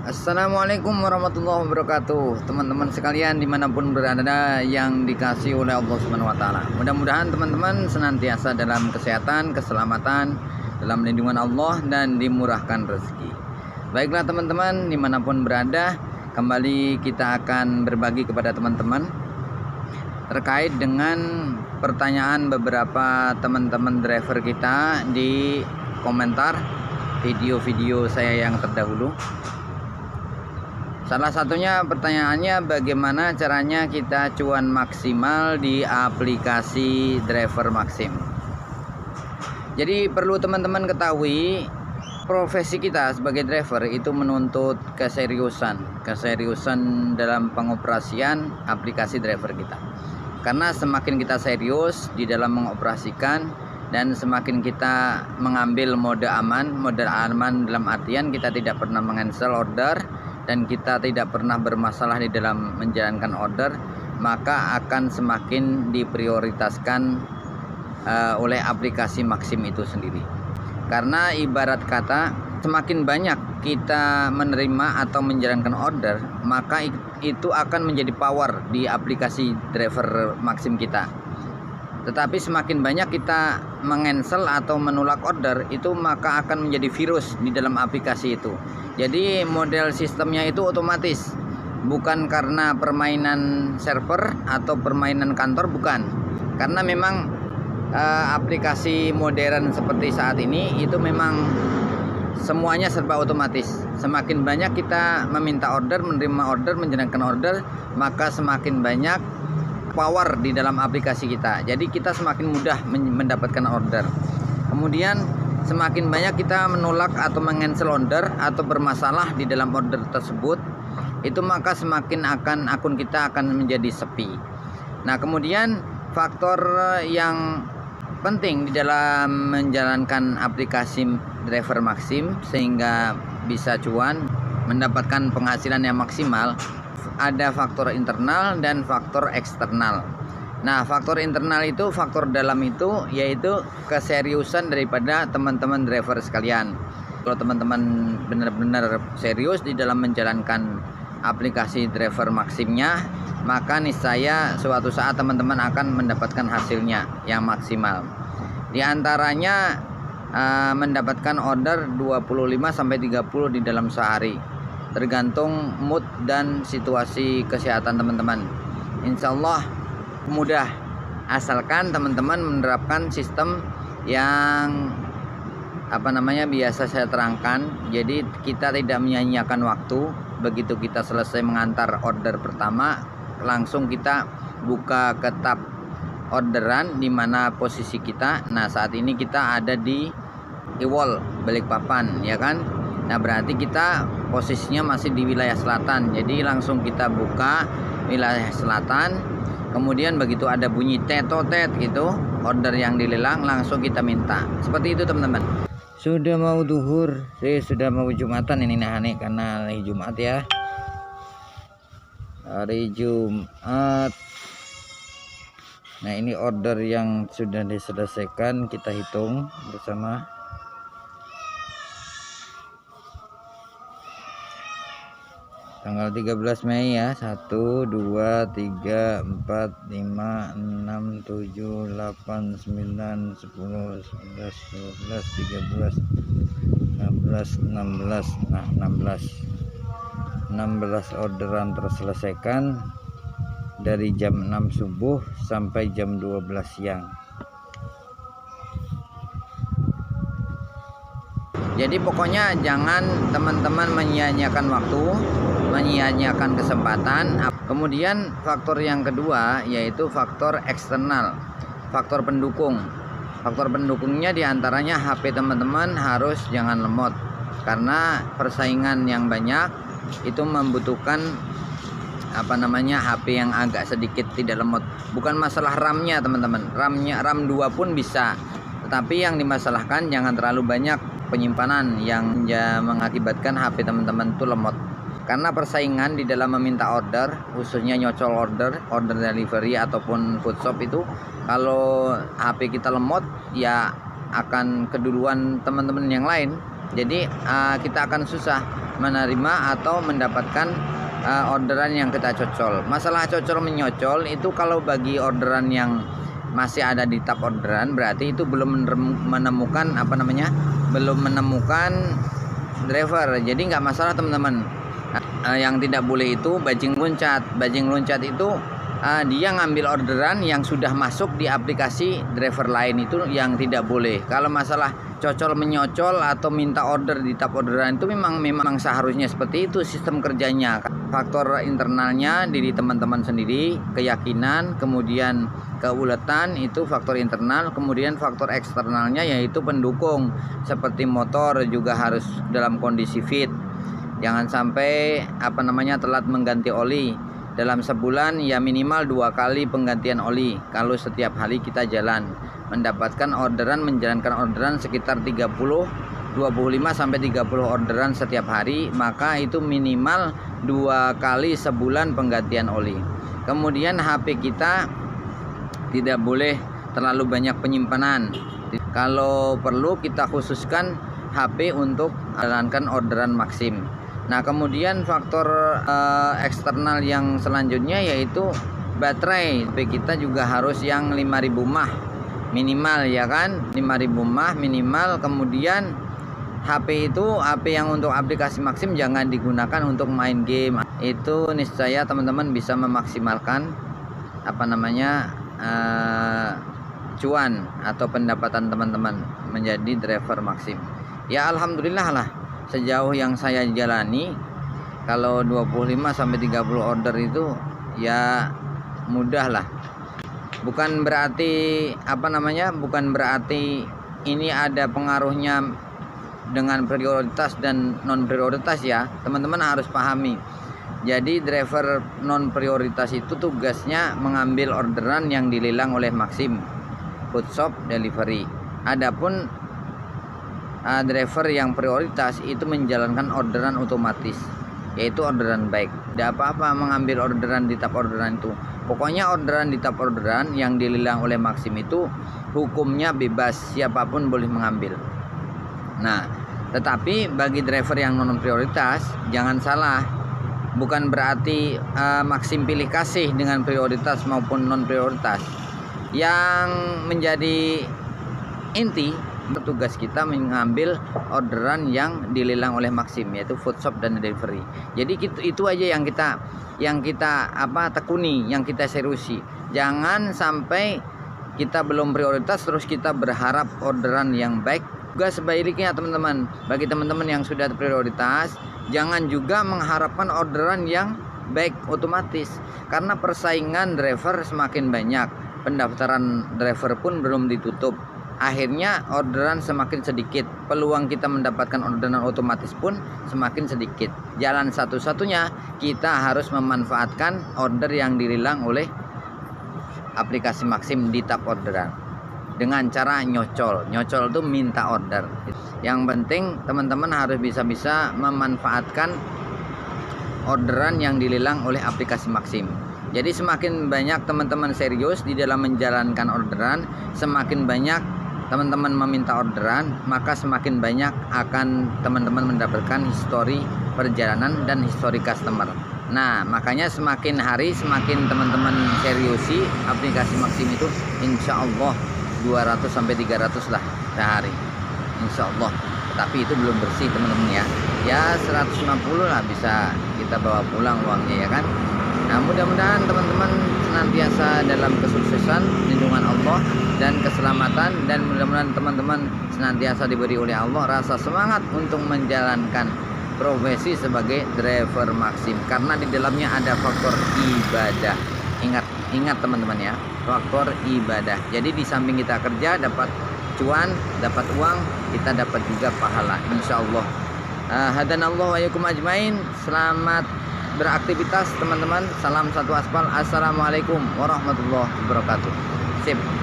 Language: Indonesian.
Assalamualaikum warahmatullahi wabarakatuh. Teman-teman sekalian dimanapun berada yang dikasih oleh Allah Subhanahu wa Ta'ala, mudah-mudahan teman-teman senantiasa dalam kesehatan, keselamatan, dalam lindungan Allah, dan dimurahkan rezeki. Baiklah teman-teman, dimanapun berada, kembali kita akan berbagi kepada teman-teman terkait dengan pertanyaan beberapa teman-teman driver kita di komentar video-video saya yang terdahulu. Salah satunya pertanyaannya, bagaimana caranya kita cuan maksimal di aplikasi Driver Maxim. Jadi perlu teman-teman ketahui, profesi kita sebagai driver itu menuntut keseriusan dalam pengoperasian aplikasi driver kita. Karena semakin kita serius di dalam mengoperasikan dan semakin kita mengambil mode aman dalam artian kita tidak pernah meng-cancel order dan kita tidak pernah bermasalah di dalam menjalankan order, maka akan semakin diprioritaskan oleh aplikasi Maxim itu sendiri. Karena ibarat kata, semakin banyak kita menerima atau menjalankan order, maka itu akan menjadi power di aplikasi Driver Maxim kita. Tetapi semakin banyak kita meng-cancel atau menolak order, itu maka akan menjadi virus di dalam aplikasi itu. Jadi model sistemnya itu otomatis, bukan karena permainan server atau permainan kantor, bukan. Karena memang aplikasi modern seperti saat ini itu memang semuanya serba otomatis. Semakin banyak kita meminta order, menerima order, menjalankan order, maka semakin banyak power di dalam aplikasi kita. Jadi kita semakin mudah mendapatkan order. Kemudian semakin banyak kita menolak atau meng-cancel order atau bermasalah di dalam order tersebut, itu maka semakin akun kita akan menjadi sepi. Nah, kemudian faktor yang penting di dalam menjalankan aplikasi Driver Maxim sehingga bisa cuan, mendapatkan penghasilan yang maksimal, ada faktor internal dan faktor eksternal. Nah, faktor internal itu, faktor dalam itu yaitu keseriusan daripada teman-teman driver sekalian. Kalau teman-teman benar-benar serius di dalam menjalankan aplikasi Driver Maximnya, maka niscaya suatu saat teman-teman akan mendapatkan hasilnya yang maksimal. Di antaranya mendapatkan order 25-30 di dalam sehari, tergantung mood dan situasi kesehatan teman-teman. Insya Allah mudah, asalkan teman-teman menerapkan sistem yang biasa saya terangkan. Jadi kita tidak menyia-nyiakan waktu. Begitu kita selesai mengantar order pertama, langsung kita buka ke tab orderan di mana posisi kita. Nah, saat ini kita ada di Iwol Balikpapan, ya kan? Nah, berarti kita posisinya masih di wilayah selatan. Jadi langsung kita buka wilayah selatan. Kemudian begitu ada bunyi tetotet gitu, order yang dilelang, langsung kita minta. Seperti itu teman-teman. Sudah mau duhur, sudah mau Jumatan ini nih, karena hari Jumat ya. Hari Jumat. Nah, ini order yang sudah diselesaikan, kita hitung bersama. Tanggal 13 Mei ya. 1, 2, 3, 4, 5, 6, 7, 8, 9, 10, 11, 12, 13, 15, 16. Nah, 16 orderan terselesaikan dari jam 6 subuh sampai jam 12 siang. Jadi pokoknya jangan teman-teman menyia-nyiakan waktu, menyia-nyiakan kesempatan. Kemudian faktor yang kedua yaitu faktor eksternal, faktor pendukung. Faktor pendukungnya diantaranya HP teman-teman harus jangan lemot, karena persaingan yang banyak itu membutuhkan HP yang agak sedikit tidak lemot. Bukan masalah RAM-nya teman-teman, RAM 2 pun bisa, tetapi yang dimasalahkan jangan terlalu banyak penyimpanan yang mengakibatkan HP teman-teman itu lemot. Karena persaingan di dalam meminta order, khususnya nyocol order delivery ataupun food shop itu, kalau HP kita lemot ya akan keduluan teman-teman yang lain. Jadi kita akan susah. menerima atau mendapatkan orderan yang kita cocol. Masalah cocol menyocol itu kalau bagi orderan yang masih ada di tab orderan, berarti itu belum menemukan belum menemukan driver. Jadi nggak masalah teman-teman. Yang tidak boleh itu bajing loncat. Bajing loncat itu dia ngambil orderan yang sudah masuk di aplikasi driver lain, itu yang tidak boleh. Kalau masalah cocol menyocol atau minta order di tab orderan itu memang seharusnya seperti itu sistem kerjanya. Faktor internalnya diri teman-teman sendiri, keyakinan, kemudian keuletan itu faktor internal, kemudian faktor eksternalnya yaitu pendukung seperti motor juga harus dalam kondisi fit. Jangan sampai telat mengganti oli. Dalam sebulan ya minimal 2 kali penggantian oli. Kalau setiap hari kita jalan, mendapatkan orderan, menjalankan orderan sekitar 25 sampai 30 orderan setiap hari, maka itu minimal 2 kali sebulan penggantian oli. Kemudian HP kita tidak boleh terlalu banyak penyimpanan. Kalau perlu kita khususkan HP untuk menjalankan orderan Maxim. Nah, kemudian faktor eksternal yang selanjutnya yaitu baterai. HP kita juga harus yang 5000 mAh minimal, ya kan, 5000 mAh minimal. Kemudian HP yang untuk aplikasi Maxim jangan digunakan untuk main game. Itu niscaya teman-teman bisa memaksimalkan cuan atau pendapatan teman-teman menjadi driver Maxim. Ya alhamdulillah lah, sejauh yang saya jalani, kalau 25 sampai 30 order itu ya mudah lah. Bukan berarti ini ada pengaruhnya dengan prioritas dan non prioritas ya. Teman-teman harus pahami. Jadi driver non prioritas itu tugasnya mengambil orderan yang dilelang oleh Maxim, food shop, delivery. Adapun driver yang prioritas itu menjalankan orderan otomatis, yaitu orderan baik. Tidak apa-apa mengambil orderan di tab orderan itu. Pokoknya orderan di tab orderan yang dilelang oleh Maxim itu hukumnya bebas, siapapun boleh mengambil. Nah, tetapi bagi driver yang non prioritas jangan salah, bukan berarti Maxim pilih kasih dengan prioritas maupun non prioritas. Yang menjadi inti tugas kita mengambil orderan yang dilelang oleh Maxim, yaitu food shop dan delivery. Jadi itu aja yang kita tekuni, yang kita seriusi. Jangan sampai kita belum prioritas terus kita berharap orderan yang baik. Juga sebaliknya teman-teman, bagi teman-teman yang sudah prioritas, jangan juga mengharapkan orderan yang baik otomatis, karena persaingan driver semakin banyak, pendaftaran driver pun belum ditutup. Akhirnya orderan semakin sedikit, peluang kita mendapatkan orderan otomatis pun semakin sedikit. Jalan satu-satunya kita harus memanfaatkan order yang dilelang oleh aplikasi Maxim di tab orderan dengan cara nyocol. Nyocol itu minta order. Yang penting teman-teman harus bisa memanfaatkan orderan yang dilelang oleh aplikasi Maxim. Jadi semakin banyak teman-teman serius di dalam menjalankan orderan, semakin banyak teman-teman meminta orderan, maka semakin banyak akan teman-teman mendapatkan histori perjalanan dan histori customer. Nah, makanya semakin hari semakin teman-teman seriusi aplikasi Maxim itu, insya Allah 200 sampai 300 lah sehari, insya Allah. Tapi itu belum bersih teman-teman ya. Ya 150 lah bisa kita bawa pulang uangnya, ya kan. Nah, mudah-mudahan teman-teman senantiasa dalam kesuksesan, lindungan Allah dan keselamatan, dan mudah-mudahan teman-teman senantiasa diberi oleh Allah rasa semangat untuk menjalankan profesi sebagai driver Maxim, karena di dalamnya ada faktor ibadah. Ingat teman-teman ya, faktor ibadah. Jadi di samping kita kerja dapat cuan, dapat uang, kita dapat juga pahala, insya Allah. Hadanallahu wa iyyakum ajmain. Selamat beraktivitas teman-teman. Salam satu aspal. Assalamualaikum warahmatullahi wabarakatuh. Sip.